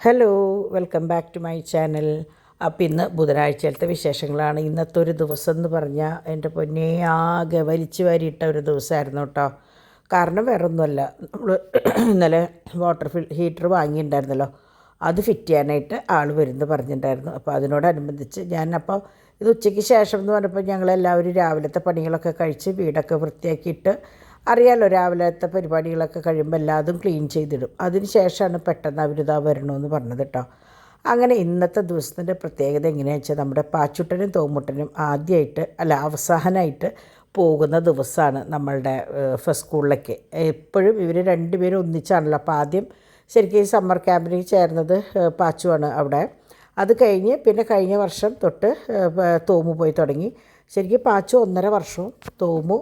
Hello, welcome back to my channel. അപ്പോൾ ഇന്ന് ബുധനാഴ്ചയിലത്തെ വിശേഷങ്ങളാണ്. ഇന്നത്തെ ഒരു ദിവസം എന്ന് പറഞ്ഞാൽ എൻ്റെ പൊന്നെ ആകെ വലിച്ചു വാരിയിട്ട ഒരു ദിവസമായിരുന്നു കേട്ടോ. കാരണം വേറെ ഒന്നുമല്ല, നമ്മൾ ഇന്നലെ ഹീറ്റർ വാങ്ങിയിട്ടുണ്ടായിരുന്നല്ലോ, അത് ഫിറ്റ് ചെയ്യാനായിട്ട് ആൾ വരുമെന്ന് പറഞ്ഞിട്ടുണ്ടായിരുന്നു. അപ്പോൾ അതിനോടനുബന്ധിച്ച് ഇത് ഉച്ചയ്ക്ക് ശേഷം എന്ന് പറഞ്ഞപ്പോൾ ഞങ്ങളെല്ലാവരും രാവിലത്തെ പണികളൊക്കെ കഴിച്ച് വീടൊക്കെ വൃത്തിയാക്കിയിട്ട്, അറിയാമല്ലോ രാവിലത്തെ പരിപാടികളൊക്കെ കഴിയുമ്പോൾ എല്ലാതും ക്ലീൻ ചെയ്തിടും. അതിന് ശേഷമാണ് പെട്ടെന്ന് അവരിതാ വരണമെന്ന് പറഞ്ഞത് കേട്ടോ. അങ്ങനെ ഇന്നത്തെ ദിവസത്തിൻ്റെ പ്രത്യേകത എങ്ങനെയാണെന്ന് വെച്ചാൽ, നമ്മുടെ പാച്ചുട്ടനും തോമുട്ടനും അവസാനമായിട്ട് പോകുന്ന ദിവസമാണ് നമ്മളുടെ ഫസ്റ്റ് സ്കൂളിലേക്ക്. എപ്പോഴും ഇവർ രണ്ടുപേരും ഒന്നിച്ചാണല്ലോ. അപ്പോൾ ആദ്യം ശരിക്കും ഈ സമ്മർ ക്യാമ്പിന് ചേർന്നത് പാച്ചുവാണ് അവിടെ. അത് കഴിഞ്ഞ് പിന്നെ കഴിഞ്ഞ വർഷം തൊട്ട് തോമു പോയി തുടങ്ങി. ശരിക്കും പാച്ചു 1.5 വർഷവും തോമു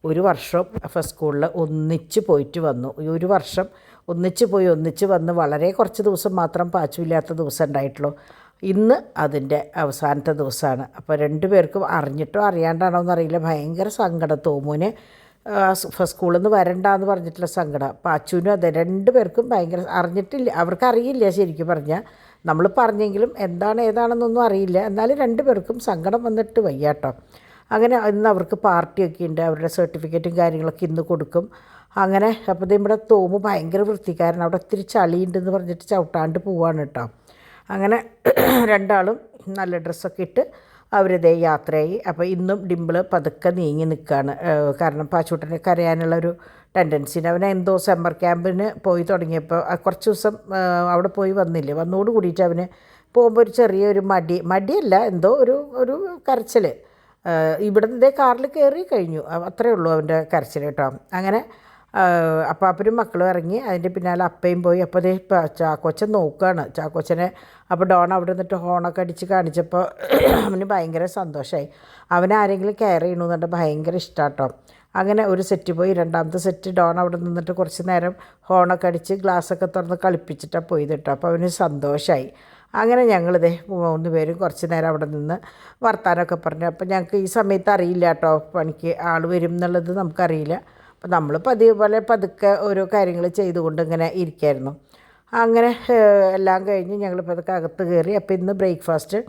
1 വർഷം ഫസ്റ്റ് സ്കൂളിൽ ഒന്നിച്ച് പോയിട്ട് വന്നു. ഈ 1 വർഷം ഒന്നിച്ച് വന്ന് വളരെ കുറച്ച് ദിവസം മാത്രം പാച്ചുമില്ലാത്ത ദിവസം ഉണ്ടായിട്ടുള്ളൂ. ഇന്ന് അതിൻ്റെ അവസാനത്തെ ദിവസമാണ്. അപ്പോൾ 2 പേർക്കും അറിഞ്ഞിട്ടോ അറിയാണ്ടാണോ എന്നറിയില്ല, ഭയങ്കര സങ്കടം. തോമുവിന് ഫസ്റ്റ് സ്കൂളിൽ നിന്ന് വരണ്ടെന്ന് പറഞ്ഞിട്ടുള്ള സങ്കടം, പാച്ചുവിനും അതെ. 2 പേർക്കും ഭയങ്കര അറിഞ്ഞിട്ടില്ല, അവർക്കറിയില്ല ശരിക്കും പറഞ്ഞാൽ. നമ്മൾ പറഞ്ഞെങ്കിലും ഏതാണെന്നൊന്നും അറിയില്ല. എന്നാലും 2 പേർക്കും സങ്കടം വന്നിട്ട് വയ്യാട്ടോ. അങ്ങനെ ഇന്ന് അവർക്ക് പാർട്ടിയൊക്കെ ഉണ്ട്, അവരുടെ സർട്ടിഫിക്കറ്റും കാര്യങ്ങളൊക്കെ ഇന്ന് കൊടുക്കും. അങ്ങനെ അപ്പോൾ നമ്മുടെ തോമു ഭയങ്കര വൃത്തിക്കാരൻ, അവിടെ ഒത്തിരി ചളിയുണ്ടെന്ന് പറഞ്ഞിട്ട് ചവിട്ടാണ്ട് പോവാണ് കേട്ടോ. അങ്ങനെ 2 ആളും നല്ല ഡ്രസ്സൊക്കെ ഇട്ട് അവരിതേ യാത്രയായി. അപ്പോൾ ഇന്നും ഡിമ്പിൾ പതുക്കെ നീങ്ങി നിൽക്കുകയാണ്. കാരണം പാച്ചൂട്ടനെ കരയാനുള്ളൊരു ടെൻഡൻസിന്, അവനെ എന്തോ സമ്മർ ക്യാമ്പിന് പോയി തുടങ്ങിയപ്പോൾ കുറച്ച് ദിവസം അവിടെ പോയി വന്നോട് കൂടിയിട്ട് അവന് പോകുമ്പോൾ ഒരു ചെറിയൊരു മടിയല്ല, എന്തോ ഒരു കരച്ചിൽ. ഇവിടെ നിന്ന് കാറിൽ കയറി കഴിഞ്ഞു, അത്രയേ ഉള്ളൂ അവൻ്റെ കരച്ചിൽ കേട്ടോ. അങ്ങനെ അപ്പാപ്പനും മക്കളും ഇറങ്ങി, അതിൻ്റെ പിന്നാലെ അപ്പയും പോയി. അപ്പോൾ അതേ ചാക്കോച്ചൻ നോക്കുകയാണ് ചാക്കോച്ചനെ. അപ്പോൾ ഡോൺ അവിടെ നിന്നിട്ട് ഹോണൊക്കെ അടിച്ച് കാണിച്ചപ്പോൾ അവന് ഭയങ്കര സന്തോഷമായി. അവനാരെങ്കിലും കെയർ ചെയ്യണമെന്നുണ്ട് ഭയങ്കര ഇഷ്ടമാട്ടോ. അങ്ങനെ ഒരു സെറ്റ് പോയി. 2ാമത്തെ സെറ്റ് ഡോൺ അവിടെ നിന്നിട്ട് കുറച്ച് നേരം ഹോണൊക്കെ അടിച്ച് ഗ്ലാസ്സൊക്കെ തുറന്ന് കളിപ്പിച്ചിട്ടാണ് പോയത് കേട്ടോ. അപ്പോൾ അവന് സന്തോഷമായി. അങ്ങനെ ഞങ്ങളിതേ 3 പേരും കുറച്ച് നേരം അവിടെ നിന്ന് വർത്താനമൊക്കെ പറഞ്ഞു. അപ്പോൾ ഞങ്ങൾക്ക് ഈ സമയത്ത് അറിയില്ല കേട്ടോ, പണിക്ക് ആൾ വരും എന്നുള്ളത് നമുക്കറിയില്ല. അപ്പോൾ നമ്മൾ പതുക്കെ ഓരോ കാര്യങ്ങൾ ചെയ്തുകൊണ്ട് ഇങ്ങനെ ഇരിക്കായിരുന്നു. അങ്ങനെ എല്ലാം കഴിഞ്ഞ് ഞങ്ങളിപ്പോൾ അതൊക്കെ അകത്ത് കയറി. അപ്പോൾ ഇന്ന് ബ്രേക്ക്ഫാസ്റ്റ്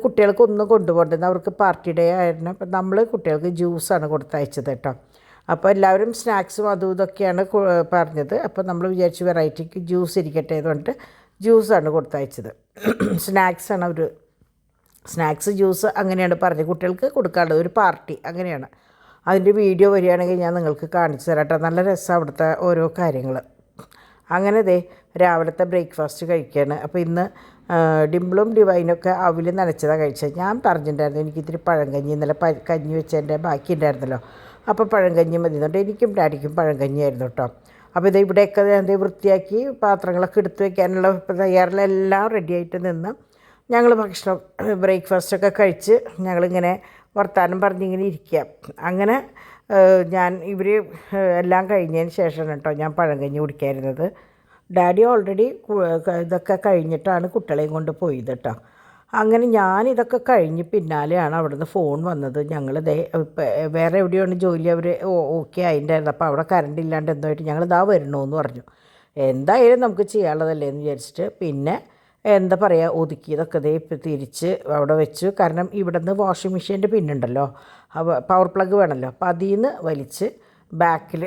കുട്ടികൾക്ക് ഒന്നും കൊണ്ടുപോകേണ്ടത്, അവർക്ക് പാർട്ടി ഡേ ആയിരുന്നു. അപ്പം നമ്മൾ കുട്ടികൾക്ക് ജ്യൂസാണ് കൊടുത്തയച്ചത് കേട്ടോ. അപ്പോൾ എല്ലാവരും സ്നാക്സും അതും ഇതൊക്കെയാണ് പറഞ്ഞത്. അപ്പോൾ നമ്മൾ വിചാരിച്ചു വെറൈറ്റിക്ക് ജ്യൂസ് ഇരിക്കട്ടെ എന്ന് പറഞ്ഞിട്ട് ജ്യൂസാണ് കൊടുത്തയച്ചത്. സ്നാക്സ് ജ്യൂസ് അങ്ങനെയാണ് പറഞ്ഞത്, കുട്ടികൾക്ക് കൊടുക്കാനുള്ളത്, ഒരു പാർട്ടി അങ്ങനെയാണ്. അതിൻ്റെ വീഡിയോ വരികയാണെങ്കിൽ ഞാൻ നിങ്ങൾക്ക് കാണിച്ചു തരാം കേട്ടോ. നല്ല രസമാണ് അവിടുത്തെ ഓരോ കാര്യങ്ങൾ. അങ്ങനെ രാവിലത്തെ ബ്രേക്ക്ഫാസ്റ്റ് കഴിക്കുകയാണ്. അപ്പോൾ ഇന്ന് ഡിംപിളും ഡിവൈനൊക്കെ അവിൽ നനച്ചതാണ് കഴിച്ചത്. ഞാൻ പറഞ്ഞിട്ടുണ്ടായിരുന്നു എനിക്കിത്തിരി പഴങ്കഞ്ഞി, ഇന്നലെ കഞ്ഞി വെച്ചതിൻ്റെ ബാക്കി ഉണ്ടായിരുന്നല്ലോ, അപ്പോൾ പഴങ്കഞ്ഞി മതി എന്നുണ്ട്. എനിക്കും ഡാഡിക്കും പഴങ്കഞ്ഞിയായിരുന്നു കേട്ടോ. അപ്പോൾ ഇവിടെയൊക്കെ വൃത്തിയാക്കി പാത്രങ്ങളൊക്കെ എടുത്ത് വയ്ക്കാനുള്ള തയ്യാറെല്ലാം റെഡിയായിട്ട് നിന്ന് ഞങ്ങൾ ബ്രേക്ക്ഫാസ്റ്റൊക്കെ കഴിച്ച് ഞങ്ങളിങ്ങനെ വർത്താനം പറഞ്ഞിങ്ങനെ ഇരിക്കുക. അങ്ങനെ ഇവർ എല്ലാം കഴിഞ്ഞതിന് ശേഷമാണ് കേട്ടോ ഞാൻ പഴങ്കഞ്ഞി കുടിക്കായിരുന്നത്. ഡാഡി ഓൾറെഡി ഇതൊക്കെ കഴിഞ്ഞിട്ടാണ് കുട്ടികളെയും കൊണ്ട് പോയത് കേട്ടോ. അങ്ങനെ ഞാനിതൊക്കെ കഴിഞ്ഞ് പിന്നാലെയാണ് അവിടുന്ന് ഫോൺ വന്നത്. ഞങ്ങൾ വേറെ എവിടെയാണ് ജോലി, അവർ ഓക്കെ ആയിട്ടുണ്ടായിരുന്നു. അപ്പോൾ അവിടെ കറണ്ട് ഇല്ലാണ്ട് എന്തായിട്ട് ഞങ്ങളിതാ വരണമെന്ന് പറഞ്ഞു. എന്തായാലും നമുക്ക് ചെയ്യാനുള്ളതല്ലേ എന്ന് വിചാരിച്ചിട്ട് പിന്നെ എന്താ പറയുക, ഒതുക്കിയതൊക്കെ ഇപ്പം തിരിച്ച് അവിടെ വെച്ചു. കാരണം ഇവിടെ നിന്ന് വാഷിംഗ് മെഷീൻ്റെ പിന്നുണ്ടല്ലോ, പവർ പ്ലഗ് വേണമല്ലോ. അപ്പോൾ അതിൽ നിന്ന് വലിച്ച് ബാക്കിൽ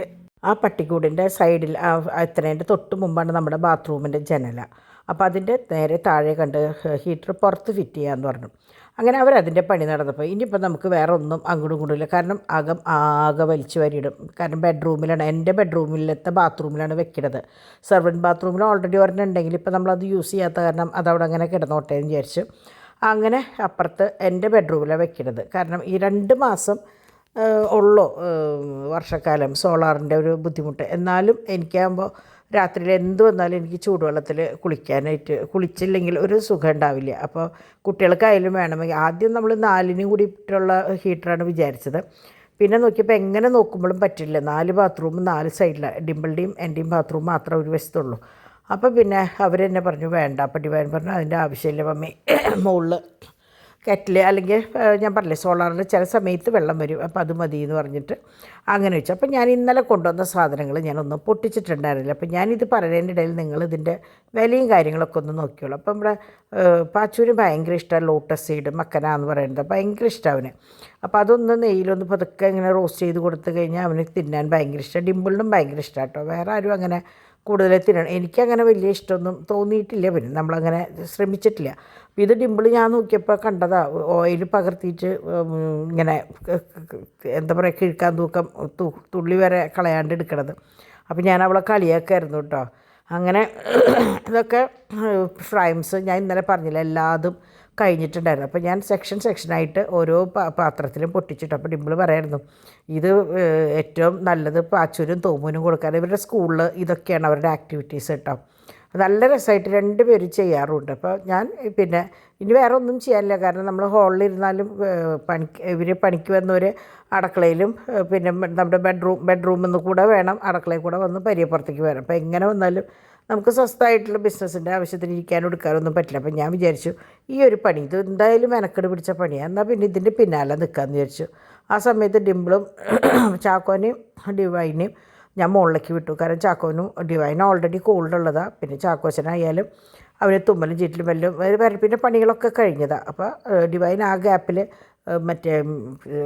ആ പട്ടിക്കൂടിൻ്റെ സൈഡിൽ എത്തുന്നതിൻ്റെ തൊട്ട് മുമ്പാണ് നമ്മുടെ ബാത്റൂമിൻ്റെ ജനല. അപ്പോൾ അതിൻ്റെ നേരെ താഴെ കണ്ട് ഹീറ്റർ പുറത്ത് ഫിറ്റ് ചെയ്യാമെന്ന് പറഞ്ഞു. അങ്ങനെ അവരതിൻ്റെ പണി നടന്നപ്പോൾ ഇനിയിപ്പോൾ നമുക്ക് വേറെ ഒന്നും അങ്ങോട്ടും ഇങ്ങോട്ടും ഇല്ല. കാരണം ആകെ വലിച്ചു വരിയിടും. കാരണം ബെഡ്റൂമിലാണ്, എൻ്റെ ബെഡ്റൂമിലത്തെ ബാത്റൂമിലാണ് വെക്കുന്നത്. സെർവൻറ്റ് ബാത്റൂമിൽ ഓൾറെഡി ഒരെണ്ണം ഉണ്ടെങ്കിൽ ഇപ്പോൾ നമ്മളത് യൂസ് ചെയ്യാത്ത കാരണം അതവിടെ അങ്ങനെ കിടന്നോട്ടെ എന്ന് വിചാരിച്ചു. അങ്ങനെ അപ്പുറത്ത് എൻ്റെ ബെഡ്റൂമിലാണ് വെക്കുന്നത്. കാരണം ഈ 2 മാസം ഉള്ളൂ വർഷക്കാലം സോളാറിൻ്റെ ഒരു ബുദ്ധിമുട്ട്. എന്നാലും എനിക്കാകുമ്പോൾ രാത്രിയിൽ എന്ത് വന്നാലും എനിക്ക് ചൂടുവെള്ളത്തിൽ കുളിച്ചില്ലെങ്കിൽ ഒരു സുഖം ഉണ്ടാവില്ല. അപ്പോൾ കുട്ടികൾക്കായാലും വേണമെങ്കിൽ ആദ്യം നമ്മൾ 4 കൂടിയിട്ടുള്ള ഹീറ്ററാണ് വിചാരിച്ചത്. പിന്നെ നോക്കിയപ്പോൾ എങ്ങനെ നോക്കുമ്പോഴും പറ്റില്ല. 4 ബാത്റൂം 4 സൈഡിലാണ്, ഡിമ്പിളുടെയും എൻ്റെയും ബാത്റൂം മാത്രമേ ഒരു വശത്തുള്ളൂ. അപ്പോൾ പിന്നെ അവരെന്നെ പറഞ്ഞു വേണ്ട. അപ്പോൾ ഡിവൈൻ പറഞ്ഞു അതിൻ്റെ ആവശ്യമില്ല മമ്മി, മുകളിൽ കെറ്റിൽ അല്ലെങ്കിൽ ഞാൻ പറഞ്ഞില്ലേ സോളാറിൽ ചില സമയത്ത് വെള്ളം വരും, അപ്പോൾ അത് മതി എന്ന് പറഞ്ഞിട്ട് അങ്ങനെ വെച്ചു. അപ്പോൾ ഞാൻ ഇന്നലെ കൊണ്ടുവന്ന സാധനങ്ങൾ ഞാനൊന്നും പൊട്ടിച്ചിട്ടുണ്ടായിരുന്നില്ല. അപ്പോൾ ഞാനിത് പറയുന്നതിൻ്റെ ഇടയിൽ നിങ്ങളിതിൻ്റെ വിലയും കാര്യങ്ങളൊക്കെ ഒന്ന് നോക്കിയോളൂ. അപ്പം നമ്മുടെ പാച്ചൂന് ഭയങ്കര ഇഷ്ടമാണ് ലോട്ടസ് സീഡ് മക്കന എന്ന് പറയുന്നത്, ഭയങ്കര ഇഷ്ടം അവന്. അപ്പോൾ അതൊന്ന് നെയ്യിലൊന്ന് പതുക്കെ ഇങ്ങനെ റോസ്റ്റ് ചെയ്ത് കൊടുത്തു കഴിഞ്ഞാൽ അവന് തിന്നാൻ ഭയങ്കര ഇഷ്ടം. ഡിമ്പിളിനും ഭയങ്കര ഇഷ്ടമാണ് കേട്ടോ. വേറെ ആരും അങ്ങനെ കൂടുതൽ തിന്നണം എനിക്കങ്ങനെ വലിയ ഇഷ്ടമൊന്നും തോന്നിയിട്ടില്ല, പിന്നെ നമ്മളങ്ങനെ ശ്രമിച്ചിട്ടില്ല. അപ്പോൾ ഇത് ഡിമ്പിൾ ഞാൻ നോക്കിയപ്പോൾ കണ്ടതാ ഓയിൽ പകർത്തിയിട്ട് ഇങ്ങനെ എന്താ പറയുക കിഴുക്കാൻ തൂക്കം തുള്ളി വരെ കളയാണ്ട് എടുക്കണത്. അപ്പോൾ ഞാൻ അവളെ കളിയാക്കായിരുന്നു കേട്ടോ. അങ്ങനെ ഇതൊക്കെ ഫ്രൈംസ് ഞാൻ ഇന്നലെ പറഞ്ഞില്ല എല്ലാതും കഴിഞ്ഞിട്ടുണ്ടായിരുന്നു. അപ്പോൾ ഞാൻ സെക്ഷനായിട്ട് ഓരോ പാത്രത്തിലും പൊട്ടിച്ചിട്ട്, അപ്പോൾ ഡിമ്പിൾ പറയായിരുന്നു ഇത് ഏറ്റവും നല്ലത് പാച്ചൂരും തോമൂനും കൊടുക്കാൻ. ഇവരുടെ സ്കൂളിൽ ഇതൊക്കെയാണ് അവരുടെ ആക്ടിവിറ്റീസ് കേട്ടോ. നല്ല രസമായിട്ട് രണ്ടുപേരും ചെയ്യാറുണ്ട്. അപ്പോൾ ഞാൻ പിന്നെ ഇനി വേറെ ഒന്നും ചെയ്യാനില്ല, കാരണം നമ്മൾ ഹാളിലിരുന്നാലും ഇവർ പണിക്ക് വന്നവർ അടുക്കളയിലും പിന്നെ നമ്മുടെ ബെഡ്റൂമിൽ നിന്ന് കൂടെ വേണം അടുക്കളയിൽ കൂടെ വന്ന് പരിയപ്പുറത്തേക്ക് വരാം. അപ്പോൾ എങ്ങനെ വന്നാലും നമുക്ക് സ്വസ്ഥമായിട്ടുള്ള ബിസിനസ്സിൻ്റെ ആവശ്യത്തിന് ഇരിക്കാനും എടുക്കാനൊന്നും പറ്റില്ല. അപ്പോൾ ഞാൻ വിചാരിച്ചു ഈ ഒരു പണി ഇത് എന്തായാലും മെനക്കെട് പിടിച്ച പണിയാണ്, എന്നാൽ പിന്നെ ഇതിൻ്റെ പിന്നാലെ നിൽക്കാമെന്ന് വിചാരിച്ചു. ആ സമയത്ത് ഡിമ്പിളും ചാക്കോനെയും ഡിവൈനെയും ഞാൻ മുകളിലേക്ക് വിട്ടു. കാരണം ചാക്കോനും ഡിവൈനും ഓൾറെഡി കോൾഡുള്ളതാണ്. പിന്നെ ചാക്കോച്ചനായാലും അവന് തുമ്മലും ചീറ്റിലും വല്ലതും പിന്നെ പണികളൊക്കെ കഴിഞ്ഞതാണ്. അപ്പോൾ ഡിവൈൻ ആ ഗ്യാപ്പിൽ മറ്റേ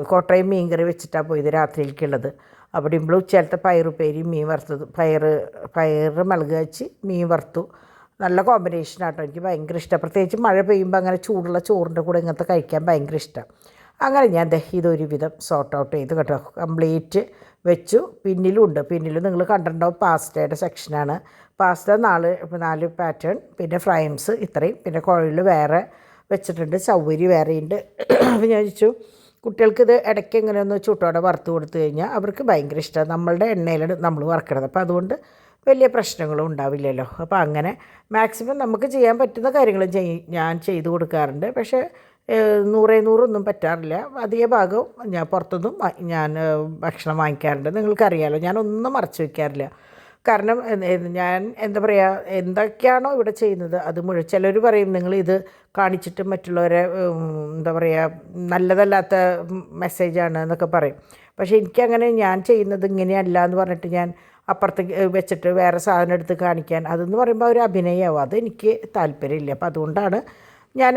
കോട്ടയം മീൻ കറി വെച്ചിട്ടാണ് പോയത് രാത്രിയിലേക്കുള്ളത്. അപ്പോൾ ഡിമ്പിൾ ഉച്ചയിലത്തെ പയറുപ്പേരിയും മീൻ വറുത്തത് പയറ് മുളക് വെച്ച് മീൻ വറുത്തു. നല്ല കോമ്പിനേഷനാട്ടോ, എനിക്ക് ഭയങ്കര ഇഷ്ടം. പ്രത്യേകിച്ച് മഴ പെയ്യുമ്പോൾ അങ്ങനെ ചൂടുള്ള ചോറിൻ്റെ കൂടെ ഇങ്ങനത്തെ കഴിക്കാൻ ഭയങ്കര ഇഷ്ടം. അങ്ങനെ ഞാൻ ഇതൊരുവിധം സോർട്ട് ഔട്ട് ചെയ്ത് കേട്ടോ കംപ്ലീറ്റ് വെച്ചു. പിന്നിലും നിങ്ങൾ കണ്ടിട്ടുണ്ടാവും പാസ്റ്റയുടെ സെക്ഷനാണ്. പാസ്ത 4 പാറ്റേൺ, പിന്നെ ഫ്രൈംസ് ഇത്രയും, പിന്നെ കുഴൽ വേറെ വെച്ചിട്ടുണ്ട്, ചവ്വരി വേറെയുണ്ട്. അപ്പോൾ ഞാൻ ചോദിച്ചു കുട്ടികൾക്കിത് ഇടയ്ക്ക് ഇങ്ങനെ ഒന്ന് ചൂട്ടോടെ വറുത്ത് കൊടുത്തു കഴിഞ്ഞാൽ അവർക്ക് ഭയങ്കര ഇഷ്ടമാണ്. നമ്മളുടെ എണ്ണയിലാണ് നമ്മൾ വറുക്കണത്, അപ്പോൾ അതുകൊണ്ട് വലിയ പ്രശ്നങ്ങളും ഉണ്ടാവില്ലല്ലോ. അപ്പോൾ അങ്ങനെ മാക്സിമം നമുക്ക് ചെയ്യാൻ പറ്റുന്ന കാര്യങ്ങൾ ഞാൻ ചെയ്ത് കൊടുക്കാറുണ്ട്. പക്ഷേ 100% പറ്റാറില്ല. അധിക ഭാഗവും ഞാൻ പുറത്തുനിന്നും ഞാൻ ഭക്ഷണം വാങ്ങിക്കാറുണ്ട്. നിങ്ങൾക്കറിയാമല്ലോ ഞാനൊന്നും മറച്ചു വയ്ക്കാറില്ല. കാരണം ഞാൻ എന്താ പറയുക എന്തൊക്കെയാണോ ഇവിടെ ചെയ്യുന്നത് അത് ചിലർ പറയും നിങ്ങളിത് കാണിച്ചിട്ട് മറ്റുള്ളവരെ എന്താ പറയുക നല്ലതല്ലാത്ത മെസ്സേജാണ് എന്നൊക്കെ പറയും. പക്ഷേ എനിക്കങ്ങനെ ഞാൻ ചെയ്യുന്നത് ഇങ്ങനെയല്ല എന്ന് പറഞ്ഞിട്ട് ഞാൻ അപ്പുറത്തേക്ക് വെച്ചിട്ട് വേറെ സാധനം എടുത്ത് കാണിക്കാൻ അതെന്ന് പറയുമ്പോൾ ഒരു അഭിനയമാവും, അതെനിക്ക് താല്പര്യമില്ല. അപ്പോൾ അതുകൊണ്ടാണ് ഞാൻ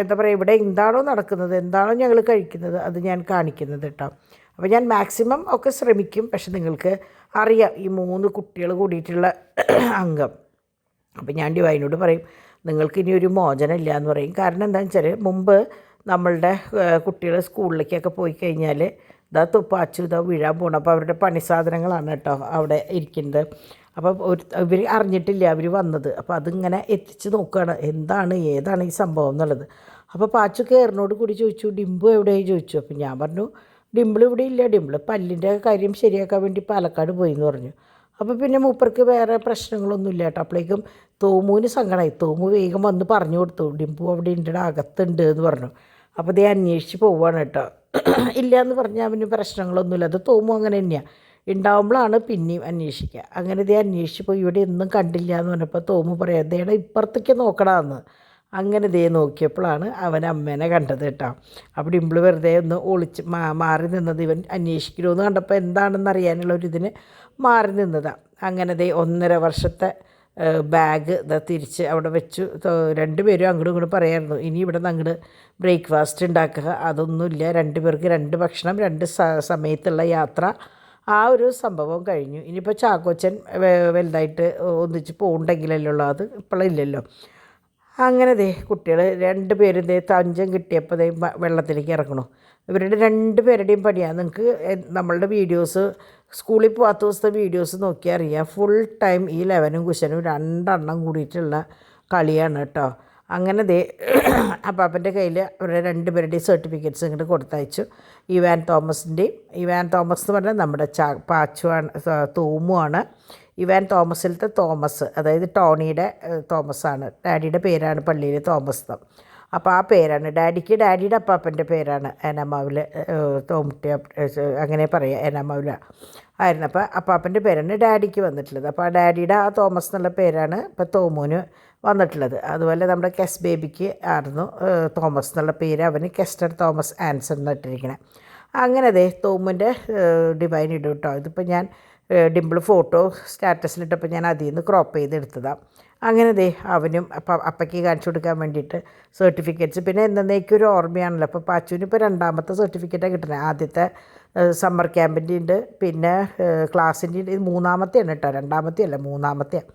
എന്താ പറയുക ഇവിടെ എന്താണോ നടക്കുന്നത് എന്താണോ ഞങ്ങൾ കഴിക്കുന്നത് അത് ഞാൻ കാണിക്കുന്നത് കേട്ടോ. അപ്പോൾ ഞാൻ മാക്സിമം ഒക്കെ ശ്രമിക്കും. പക്ഷെ നിങ്ങൾക്ക് അറിയാം ഈ 3 കുട്ടികൾ കൂടിയിട്ടുള്ള അംഗം. അപ്പോൾ ഞാൻ ഡിവൈനോട് പറയും നിങ്ങൾക്ക് ഇനി ഒരു മോചനമില്ല എന്ന് പറയും. കാരണം എന്താണെന്ന് വെച്ചാൽ മുമ്പ് നമ്മളുടെ കുട്ടികൾ സ്കൂളിലേക്കൊക്കെ പോയി കഴിഞ്ഞാൽ ഇതാ തുപ്പാച്ചു ഇതാ വീഴാൻ പോകണം. അപ്പോൾ അവരുടെ പണി സാധനങ്ങളാണ് കേട്ടോ അവിടെ ഇരിക്കുന്നത്. അപ്പോൾ ഇവർ അറിഞ്ഞിട്ടില്ല അവർ വന്നത്. അപ്പോൾ അതിങ്ങനെ എത്തിച്ച് നോക്കുകയാണ് ഏതാണ് ഈ സംഭവം എന്നുള്ളത്. അപ്പോൾ പാച്ചു കയറിനോട് കൂടി ചോദിച്ചു ഡിംബു എവിടെയായി ചോദിച്ചു. അപ്പോൾ ഞാൻ പറഞ്ഞു ഡിമ്പിൾ ഇവിടെ ഇല്ല, ഡിമ്പിൾ പല്ലിൻ്റെ കാര്യം ശരിയാക്കാൻ വേണ്ടി പാലക്കാട് പോയി എന്ന് പറഞ്ഞു. അപ്പോൾ പിന്നെ മൂപ്പർക്ക് വേറെ പ്രശ്നങ്ങളൊന്നുമില്ല കേട്ടോ. അപ്പോഴേക്കും തോമുവിന് സങ്കടമായി. തോമു വേഗം വന്ന് പറഞ്ഞു കൊടുത്തു ഡിംബു അവിടെ ഉണ്ട് അകത്തുണ്ട് എന്ന് പറഞ്ഞു. അപ്പോൾ ഇതേ അന്വേഷിച്ച് പോവുകയാണ് കേട്ടോ. ഇല്ല എന്ന് പറഞ്ഞാൽ അവന് പ്രശ്നങ്ങളൊന്നുമില്ല. അത് തോമു അങ്ങനെ തന്നെയാണ്, ഉണ്ടാവുമ്പോഴാണ് പിന്നെയും അന്വേഷിക്കുക. അങ്ങനെ ഇതേ അന്വേഷിച്ച് പോയി ഇവിടെ ഒന്നും കണ്ടില്ല എന്ന് പറഞ്ഞപ്പോൾ തോമു പറയാം അതേടെ ഇപ്പുറത്തേക്ക് നോക്കടാന്ന്. അങ്ങനെ ദേ നോക്കിയപ്പോഴാണ് അവൻ അമ്മേനെ കണ്ടത് കേട്ടോ. അപ്പോൾ ഡിമ്പിൾ വെറുതെ ഒന്ന് മാറി നിന്നത് ഇവൻ അന്വേഷിക്കണമെന്ന് കണ്ടപ്പോൾ എന്താണെന്ന് അറിയാനുള്ളൊരിതിന് മാറി നിന്നതാണ്. അങ്ങനെ ദേ 1.5 വർഷത്തെ ബാഗ് തിരിച്ച് അവിടെ വെച്ചു. 2 പേരും അങ്ങോട്ടും ഇങ്ങോട്ടും പറയായിരുന്നു ഇനി ഇവിടെ നിന്ന് അങ്ങോട്ട് ബ്രേക്ക്ഫാസ്റ്റ് ഉണ്ടാക്കുക അതൊന്നുമില്ല, 2 പേർക്ക് 2 ഭക്ഷണം 2 സമയത്തുള്ള യാത്ര. ആ ഒരു സംഭവം കഴിഞ്ഞു. ഇനിയിപ്പോൾ ചാക്കോച്ചൻ വലുതായിട്ട് ഒന്നിച്ച് പോകുന്നുണ്ടെങ്കിലല്ലോ ഉള്ളൂ, അത് ഇപ്പോഴില്ലല്ലോ. അങ്ങനെ കുട്ടികൾ 2 പേരും തഞ്ചം കിട്ടിയപ്പോൾ വെള്ളത്തിലേക്ക് ഇറങ്ങണു. ഇവരുടെ 2 പേരുടെയും പണിയാണ്. നിങ്ങൾക്ക് നമ്മളുടെ വീഡിയോസ് സ്കൂളിൽ പോകാത്ത ദിവസത്തെ വീഡിയോസ് നോക്കിയാൽ അറിയാം. ഫുൾ ടൈം ഈ ലെവനും കുശനും 2 എണ്ണം കൂടിയിട്ടുള്ള കളിയാണ് കേട്ടോ. അങ്ങനെ അപ്പാപ്പൻ്റെ കയ്യിൽ അവരുടെ 2 പേരുടെയും സർട്ടിഫിക്കറ്റ്സ് ഇങ്ങോട്ട് കൊടുത്തയച്ചു. ഇവാൻ തോമസ് എന്ന് പറഞ്ഞാൽ നമ്മുടെ പാച്ചുവാണ്, തോമുവാണ്. ഇവാൻ തോമസിലത്തെ തോമസ്, അതായത് ടോണിയുടെ തോമസാണ്. ഡാഡിയുടെ പേരാണ് പള്ളിയിൽ തോമസ്. അപ്പോൾ ആ പേരാണ് ഡാഡിയുടെ അപ്പാപ്പൻ്റെ പേരാണ് ഏനാമാവിൽ തോമുട്ടി, അങ്ങനെ പറയുക ഏനാമാവില ആയിരുന്നു. അപ്പോൾ അപ്പാപ്പൻ്റെ പേരാണ് ഡാഡിക്ക് വന്നിട്ടുള്ളത്. അപ്പോൾ ആ ഡാഡിയുടെ ആ തോമസ് എന്നുള്ള പേരാണ് ഇപ്പോൾ തോമുവിന് വന്നിട്ടുള്ളത്. അതുപോലെ നമ്മുടെ കെസ് ബേബിക്ക് ആയിരുന്നു തോമസ് എന്നുള്ള പേര്, അവന് കെസ്റ്റർ തോമസ് ആൻസൺ എന്നിട്ടിരിക്കണേ. അങ്ങനെ ദേ തോമുൻ്റെ ഡിവൈൻ ഇടും കേട്ടോ. ഇതിപ്പോൾ ഞാൻ ഡിംപിൾ ഫോട്ടോ സ്റ്റാറ്റസിലിട്ടപ്പോൾ ഞാൻ അതിൽ നിന്ന് ക്രോപ്പ് ചെയ്തെടുത്തതാണ്. അങ്ങനെ ദേ അവനും അപ്പയ്ക്ക് കാണിച്ചു കൊടുക്കാൻ വേണ്ടിയിട്ട് സർട്ടിഫിക്കറ്റ്സ്, പിന്നെ എന്നേക്കൊരു ഓർമ്മയാണല്ലോ. അപ്പോൾ പാച്ചുവിന് ഇപ്പോൾ 2ാമത്തെ സർട്ടിഫിക്കറ്റാണ് കിട്ടുന്നത്. ആദ്യത്തെ സമ്മർ ക്യാമ്പിൻ്റെ ഉണ്ട്, പിന്നെ ക്ലാസ്സിൻ്റെ ഉണ്ട്. ഇത് 3ാമത്തെയാണ് കേട്ടോ, 2ാമത്തെ അല്ല 3ാമത്തെയാണ്.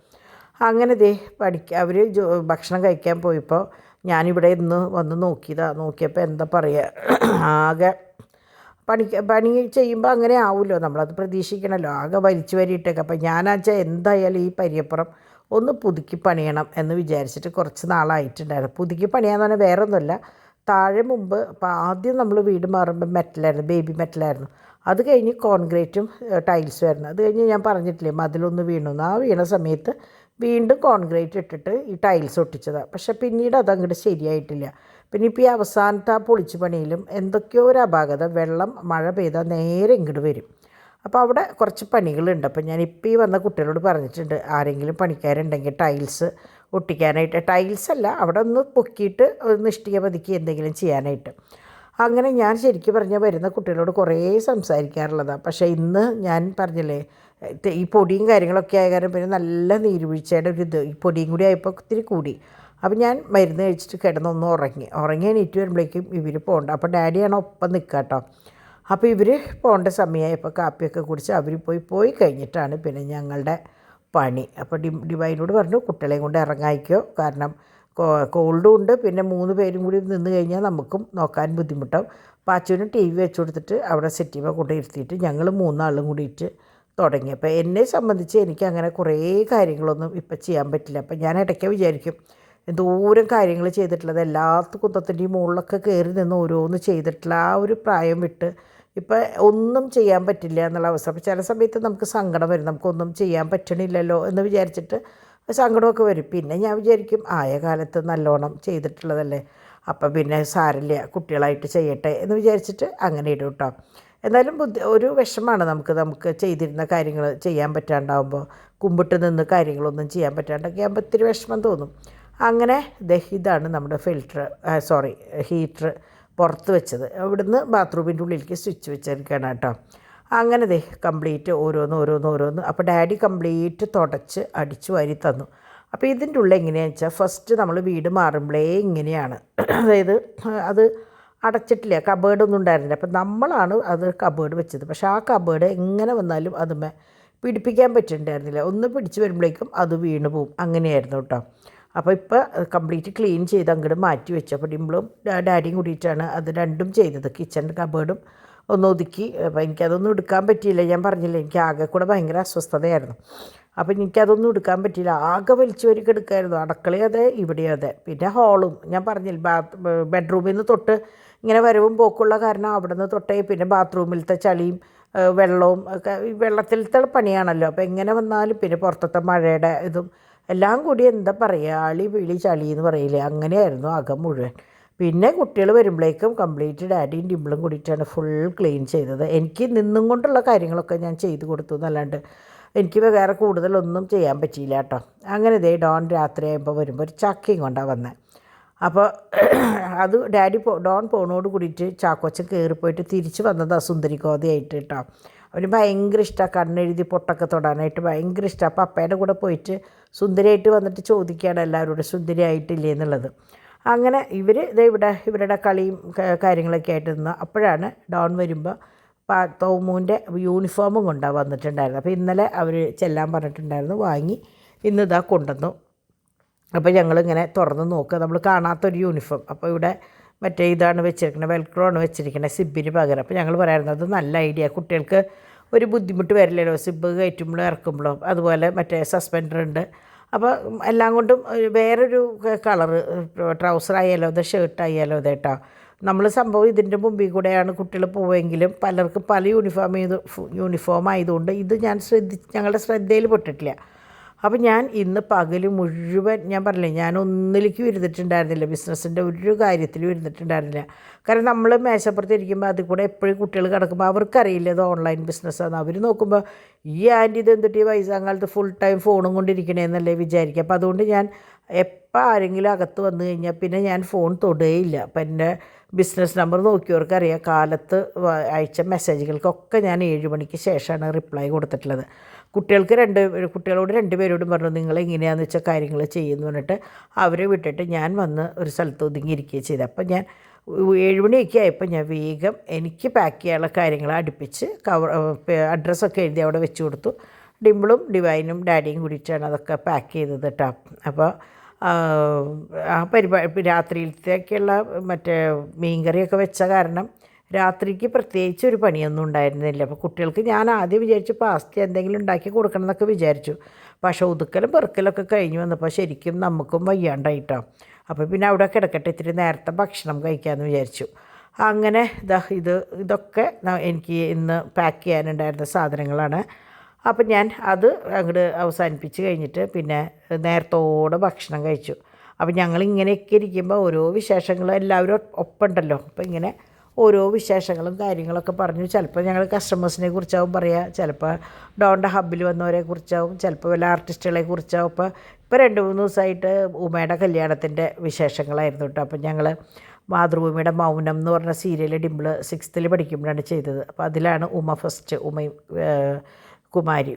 അങ്ങനെ ദേ അവർ ഭക്ഷണം കഴിക്കാൻ പോയപ്പോൾ ഞാനിവിടെ ഇന്ന് വന്ന് നോക്കിയപ്പോൾ എന്താ പറയുക, ആകെ പണി ചെയ്യുമ്പോൾ അങ്ങനെ ആവുമല്ലോ, നമ്മളത് പ്രതീക്ഷിക്കണമല്ലോ. ആകെ വലിച്ചു വരിയിട്ടേക്ക്. അപ്പം ഞാനാച്ചാൽ എന്തായാലും ഈ പരിയപ്പുറം ഒന്ന് പുതുക്കി പണിയണം എന്ന് വിചാരിച്ചിട്ട് കുറച്ച് നാളായിട്ടുണ്ടായിരുന്നു. പുതുക്കി പണിയാന്ന് പറഞ്ഞാൽ വേറെ ഒന്നുമല്ല, താഴെ മുമ്പ് അപ്പോൾ ആദ്യം നമ്മൾ വീട് മാറുമ്പോൾ മെറ്റലായിരുന്നു, ബേബി മെറ്റലായിരുന്നു. അത് കഴിഞ്ഞ് കോൺക്രീറ്റും ടൈൽസും ആയിരുന്നു. അത് കഴിഞ്ഞ് ഞാൻ പറഞ്ഞിട്ടില്ലേ മതിലൊന്ന് വീണു, ആ വീണ സമയത്ത് വീണ്ടും കോൺക്രീറ്റ് ഇട്ടിട്ട് ഈ ടൈൽസ് ഒട്ടിച്ചതാണ്. പക്ഷേ പിന്നീട് അതങ്ങോട്ട് ശരിയായിട്ടില്ല. പിന്നെ ഇപ്പോൾ ഈ അവസാനത്തെ ആ പൊളിച്ചു പണിയിലും എന്തൊക്കെയോ ഒരു അപാകത, വെള്ളം മഴ പെയ്താൽ നേരെ ഇങ്ങോട്ട് വരും. അപ്പോൾ അവിടെ കുറച്ച് പണികളുണ്ട്. അപ്പോൾ ഞാനിപ്പോൾ ഈ വന്ന കുട്ടികളോട് പറഞ്ഞിട്ടുണ്ട്, ആരെങ്കിലും പണിക്കാരുണ്ടെങ്കിൽ ടൈൽസ് ഒട്ടിക്കാനായിട്ട്. ടൈൽസല്ല, അവിടെ ഒന്ന് പൊക്കിയിട്ട് ഒന്ന് ഇഷ്ടിക പതുക്കി എന്തെങ്കിലും ചെയ്യാനായിട്ട്. അങ്ങനെ ഞാൻ ശരിക്കും പറഞ്ഞാൽ വരുന്ന കുട്ടികളോട് കുറേ സംസാരിക്കാറുള്ളതാണ്. പക്ഷേ ഇന്ന് ഞാൻ പറഞ്ഞില്ലേ ഈ പൊടിയും കാര്യങ്ങളൊക്കെ ആയ കാരണം പിന്നെ നല്ല നീരുവീഴ്ചയുടെ ഈ പൊടിയും കൂടി ആയപ്പോൾ ഒത്തിരി കൂടി. അപ്പോൾ ഞാൻ മരുന്ന് കഴിച്ചിട്ട് കിടന്നൊന്ന് ഉറങ്ങി എണീറ്റ് വരുമ്പോഴേക്കും ഇവർ പോകണ്ട. അപ്പോൾ ഡാഡിയാണ് ഒപ്പം നിൽക്കുക കേട്ടോ. അപ്പോൾ ഇവർ പോകേണ്ട സമയമായപ്പോൾ കാപ്പിയൊക്കെ കുടിച്ച് അവർ പോയി കഴിഞ്ഞിട്ടാണ് പിന്നെ ഞങ്ങളുടെ പണി. അപ്പോൾ ഡിവൈനോട് പറഞ്ഞു കുട്ടികളെയും കൊണ്ട് ഇറങ്ങായിക്കോ, കാരണം കോൾഡും ഉണ്ട്, പിന്നെ 3 പേരും കൂടി നിന്ന് കഴിഞ്ഞാൽ നമുക്കും നോക്കാൻ ബുദ്ധിമുട്ടാവും. പാച്ചുവിന് TV വെച്ച് കൊടുത്തിട്ട് അവിടെ സെറ്റിമ കൊണ്ട് ഇരുത്തിയിട്ട് ഞങ്ങൾ 3 ആളും കൂടിയിട്ട് തുടങ്ങി. അപ്പോൾ എന്നെ സംബന്ധിച്ച് എനിക്ക് അങ്ങനെ കുറേ കാര്യങ്ങളൊന്നും ഇപ്പം ചെയ്യാൻ പറ്റില്ല. അപ്പം ഞാൻ ഇടയ്ക്ക് വിചാരിക്കും എന്തോരം കാര്യങ്ങൾ ചെയ്തിട്ടുള്ളത്, എല്ലാത്ത കുന്തത്തിൻ്റെയും മുകളിലൊക്കെ കയറി നിന്ന് ഓരോന്ന് ചെയ്തിട്ടുള്ള ആ ഒരു പ്രായം വിട്ട് ഇപ്പം ഒന്നും ചെയ്യാൻ പറ്റില്ല എന്നുള്ള അവസ്ഥ. അപ്പോൾ ചില സമയത്ത് നമുക്ക് സങ്കടം വരും, നമുക്കൊന്നും ചെയ്യാൻ പറ്റണില്ലല്ലോ എന്ന് വിചാരിച്ചിട്ട് സങ്കടമൊക്കെ വരും. പിന്നെ ഞാൻ വിചാരിക്കും ആയ കാലത്ത് നല്ലോണം ചെയ്തിട്ടുള്ളതല്ലേ, അപ്പം പിന്നെ സാരില്ല കുട്ടികളായിട്ട് ചെയ്യട്ടെ എന്ന് വിചാരിച്ചിട്ട് അങ്ങനെ ഇടും കേട്ടോ. എന്നാലും ഒരു വിഷമമാണ് നമുക്ക് ചെയ്തിരുന്ന കാര്യങ്ങൾ ചെയ്യാൻ പറ്റാണ്ടാവുമ്പോൾ, കുമ്പിട്ട് നിന്ന് കാര്യങ്ങളൊന്നും ചെയ്യാൻ പറ്റാണ്ടൊക്കെ ആകുമ്പോൾ ഇത്തിരി വിഷമം തോന്നും. അങ്ങനെ ഇതാണ് നമ്മുടെ ഹീറ്റർ പുറത്ത് വെച്ചത്. ഇവിടുന്ന് ബാത്റൂമിൻ്റെ ഉള്ളിലേക്ക് സ്വിച്ച് വെച്ചിരിക്കുകയാണ് കേട്ടോ. അങ്ങനെ കംപ്ലീറ്റ് ഓരോന്ന്. അപ്പോൾ ഡാഡി കംപ്ലീറ്റ് തുടച്ച് അടിച്ചു വാരി തന്നു. അപ്പോൾ ഇതിൻ്റെ ഉള്ളിൽ എങ്ങനെയാണെന്ന് വെച്ചാൽ ഫസ്റ്റ് നമ്മൾ വീട് മാറുമ്പോഴേ ഇങ്ങനെയാണ്, അതായത് അത് അടച്ചിട്ടില്ല, കബേർഡൊന്നും ഉണ്ടായിരുന്നില്ല. അപ്പം നമ്മളാണ് അത് കബേർഡ് വെച്ചത്. പക്ഷേ ആ കബേർഡ് എങ്ങനെ വന്നാലും അതുമേ പിടിപ്പിക്കാൻ പറ്റുന്നുണ്ടായിരുന്നില്ല. ഒന്ന് പിടിച്ച് വരുമ്പോഴേക്കും അത് വീണ് പോവും, അങ്ങനെയായിരുന്നു കേട്ടോ. അപ്പോൾ ഇപ്പോൾ കംപ്ലീറ്റ് ക്ലീൻ ചെയ്ത് അങ്ങോട്ട് മാറ്റി വെച്ചു. അപ്പോൾ ഡിംപിളും ഡാഡിയും കൂടിയിട്ടാണ് അത് രണ്ടും ചെയ്തത്. കിച്ചണിൻ്റെ കബേർഡും ഒന്ന് ഒതുക്കി. അപ്പോൾ എനിക്കതൊന്നും എടുക്കാൻ പറ്റിയില്ല, ഞാൻ പറഞ്ഞില്ല, എനിക്ക് ആകെ കൂടെ ഭയങ്കര അസ്വസ്ഥതയായിരുന്നു. അപ്പോൾ എനിക്കതൊന്നും എടുക്കാൻ പറ്റിയില്ല, ആകെ വലിച്ചു വരിക്ക് എടുക്കായിരുന്നു. അടുക്കളയും അതെ, ഇവിടെയും അതെ. പിന്നെ ഹാളും ഞാൻ പറഞ്ഞില്ല, ബെഡ്റൂമിൽ നിന്ന് തൊട്ട് ഇങ്ങനെ വരവും പോക്കുള്ള കാരണം അവിടെ നിന്ന് തൊട്ടേ പിന്നെ ബാത്റൂമിലത്തെ ചളിയും വെള്ളവും ഒക്കെ, വെള്ളത്തിലത്തെ പണിയാണല്ലോ. അപ്പോൾ എങ്ങനെ വന്നാലും പിന്നെ പുറത്തത്തെ മഴയുടെ ഇതും എല്ലാം കൂടി എന്താ പറയുക, അളി വിളി ചളി എന്ന് പറയില്ലേ, അങ്ങനെയായിരുന്നു അകം മുഴുവൻ. പിന്നെ കുട്ടികൾ വരുമ്പോഴേക്കും കംപ്ലീറ്റ് ഡാഡിയും ഡിംപിളും കൂടിയിട്ടാണ് ഫുൾ ക്ലീൻ ചെയ്തത്. എനിക്ക് നിന്നും കൊണ്ടുള്ള കാര്യങ്ങളൊക്കെ ഞാൻ ചെയ്ത് കൊടുത്തു എന്നല്ലാണ്ട് എനിക്ക് വേറെ കൂടുതലൊന്നും ചെയ്യാൻ പറ്റിയില്ല കേട്ടോ. അങ്ങനെ ഡോൺ രാത്രിയാകുമ്പോൾ വരുമ്പോൾ ഒരു ചക്കയും കൊണ്ടാണ് വന്നത്. അപ്പോൾ അത് ഡോൺ പോണോട് കൂടിയിട്ട് ചാക്കോച്ചൻ കയറിപ്പോയിട്ട് തിരിച്ച് വന്നത് സുന്ദരിക്കോതയായിട്ട് കേട്ടോ. അവന് ഭയങ്കര ഇഷ്ടമാണ് കണ്ണെഴുതി പൊട്ടൊക്കെ തൊടാനായിട്ട്, ഭയങ്കര ഇഷ്ടമാണ്. അപ്പോൾ അപ്പയുടെ കൂടെ പോയിട്ട് സുന്ദരിയായിട്ട് വന്നിട്ട് ചോദിക്കുകയാണ് എല്ലാവരോടും സുന്ദരിയായിട്ടില്ലേ എന്നുള്ളത്. അങ്ങനെ ഇവരുടെ കളിയും കാര്യങ്ങളൊക്കെ ആയിട്ട് നിന്ന് അപ്പോഴാണ് ഡോൺ വരുമ്പോൾ തോമുവിൻ്റെ യൂണിഫോമും കൊണ്ടാണ് വന്നിട്ടുണ്ടായിരുന്നു. അപ്പോൾ ഇന്നലെ അവർ ചെല്ലാൻ പറഞ്ഞിട്ടുണ്ടായിരുന്നു, വാങ്ങി ഇന്നിതാ കൊണ്ടുവന്നു. അപ്പോൾ ഞങ്ങളിങ്ങനെ തുറന്ന് നോക്കുക, നമ്മൾ കാണാത്തൊരു യൂണിഫോം. അപ്പോൾ ഇവിടെ മറ്റേ ഇതാണ് വെച്ചിരിക്കുന്നത്, വെൽക്രോ ആണ് വെച്ചിരിക്കുന്നത് സിബിന് പകരം. അപ്പോൾ ഞങ്ങൾ പറയുന്നത് അത് നല്ല ഐഡിയ, കുട്ടികൾക്ക് ഒരു ബുദ്ധിമുട്ട് വരില്ലല്ലോ സിബ് കയറ്റുമ്പോഴോ ഇറക്കുമ്പോഴോ. അതുപോലെ മറ്റേ സസ്പെൻഡർ ഉണ്ട്. അപ്പോൾ എല്ലാം കൊണ്ടും വേറൊരു കളറ് ട്രൗസർ ആയാലോ അത്, ഷർട്ട് ആയാലോ അത് കേട്ടോ. നമ്മൾ സംഭവം ഇതിൻ്റെ മുമ്പിൽ കൂടെയാണ് കുട്ടികൾ പോവുമെങ്കിലും പലർക്കും പല യൂണിഫോം ആയതുകൊണ്ട് ഇത് ഞങ്ങളുടെ ശ്രദ്ധയിൽ പെട്ടിട്ടില്ല. അപ്പോൾ ഞാൻ ഇന്ന് പകൽ മുഴുവൻ ഞാൻ പറഞ്ഞില്ലേ, ഞാൻ ഒന്നിലേക്കും ഇരുന്നിട്ടുണ്ടായിരുന്നില്ല, ബിസിനസ്സിൻ്റെ ഒരു കാര്യത്തിലും ഇരുന്നിട്ടുണ്ടായിരുന്നില്ല. കാരണം നമ്മൾ മേശപ്പുറത്ത് ഇരിക്കുമ്പോൾ അതിൽ കൂടെ എപ്പോഴും കുട്ടികൾ കിടക്കുമ്പോൾ അവർക്കറിയില്ല ഇത് ഓൺലൈൻ ബിസിനസ്സാണ്. അവർ നോക്കുമ്പോൾ ഈ ആൻറ്റി ഇത് എന്തിട്ട് ഈ വയസ്സാം കാലത്ത് ഫുൾ ടൈം ഫോണും കൊണ്ടിരിക്കണേന്നല്ലേ വിചാരിക്കുക. അപ്പോൾ അതുകൊണ്ട് ഞാൻ എപ്പോൾ ആരെങ്കിലും അകത്ത് വന്നു കഴിഞ്ഞാൽ പിന്നെ ഞാൻ ഫോൺ തൊടുകയില്ല. അപ്പം എൻ്റെ ബിസിനസ് നമ്പർ നോക്കിയവർക്കറിയാം, കാലത്ത് അയച്ച മെസ്സേജുകൾക്കൊക്കെ ഞാൻ 7 മണിക്ക് ശേഷമാണ് റിപ്ലൈ കൊടുത്തിട്ടുള്ളത്. കുട്ടികളോട് 2 പേരോടും പറഞ്ഞു, നിങ്ങളെങ്ങനെയാണെന്ന് വെച്ചാൽ കാര്യങ്ങൾ ചെയ്യുമെന്ന് പറഞ്ഞിട്ട് അവരെ വിട്ടിട്ട് ഞാൻ വന്ന് ഒരു സ്ഥലത്ത് ഒതുങ്ങിയിരിക്കുകയും ചെയ്തു. അപ്പം ഞാൻ 7 മണിയൊക്കെ ആയപ്പോൾ ഞാൻ വേഗം എനിക്ക് പാക്ക് ചെയ്യാനുള്ള കാര്യങ്ങൾ അടുപ്പിച്ച് അഡ്രസ്സൊക്കെ എഴുതി അവിടെ വെച്ച് കൊടുത്തു. ഡിംപിളും ഡിവൈനും ഡാഡിയും കൂടിയിട്ടാണ് അതൊക്കെ പാക്ക് ചെയ്തത് കേട്ടോ. അപ്പോൾ ആ രാത്രിയിലത്തേക്കുള്ള മറ്റേ മീൻകറിയൊക്കെ വെച്ച കാരണം രാത്രിക്ക് പ്രത്യേകിച്ച് ഒരു പണിയൊന്നും ഉണ്ടായിരുന്നില്ല. അപ്പോൾ കുട്ടികൾക്ക് ഞാൻ ആദ്യം വിചാരിച്ചു പാസ്ത എന്തെങ്കിലും ഉണ്ടാക്കി കൊടുക്കണം എന്നൊക്കെ വിചാരിച്ചു. പക്ഷേ ഒതുക്കലും പെറുക്കലൊക്കെ കഴിഞ്ഞ് വന്നപ്പോൾ ശരിക്കും നമുക്കും വയ്യാണ്ടായിട്ടോ. അപ്പോൾ പിന്നെ അവിടെ കിടക്കട്ടെ, ഇത്തിരി നേരത്തെ ഭക്ഷണം കഴിക്കാമെന്ന് വിചാരിച്ചു. അങ്ങനെ ഇതൊക്കെ എനിക്ക് ഇന്ന് പാക്ക് ചെയ്യാനുണ്ടായിരുന്ന സാധനങ്ങളാണ്. അപ്പം ഞാൻ അത് അങ്ങോട്ട് അവസാനിപ്പിച്ച് കഴിഞ്ഞിട്ട് പിന്നെ നേരത്തോടെ ഭക്ഷണം കഴിച്ചു. അപ്പം ഞങ്ങളിങ്ങനെയൊക്കെ ഇരിക്കുമ്പോൾ ഓരോ വിശേഷങ്ങളും എല്ലാവരും ഒപ്പമുണ്ടല്ലോ. അപ്പം ഇങ്ങനെ ഓരോ വിശേഷങ്ങളും കാര്യങ്ങളൊക്കെ പറഞ്ഞു. ചിലപ്പോൾ ഞങ്ങൾ കസ്റ്റമേഴ്സിനെ കുറിച്ചാവും പറയുക, ചിലപ്പോൾ ഡോണ്ട ഹബ്ബിൽ വന്നവരെ കുറിച്ചാവും, ചിലപ്പോൾ വല്ല ആർട്ടിസ്റ്റുകളെ കുറിച്ചാവും. ഇപ്പോൾ 2-3 ദിവസമായിട്ട് ഉമയുടെ കല്യാണത്തിൻ്റെ വിശേഷങ്ങളായിരുന്നു കേട്ടോ. അപ്പം ഞങ്ങൾ മാതൃഭൂമിയുടെ മൗനം എന്ന് പറഞ്ഞ സീരിയൽ ഡിംപിൾ 6th പഠിക്കുമ്പോഴാണ് ചെയ്തത്. അപ്പോൾ അതിലാണ് ഉമയും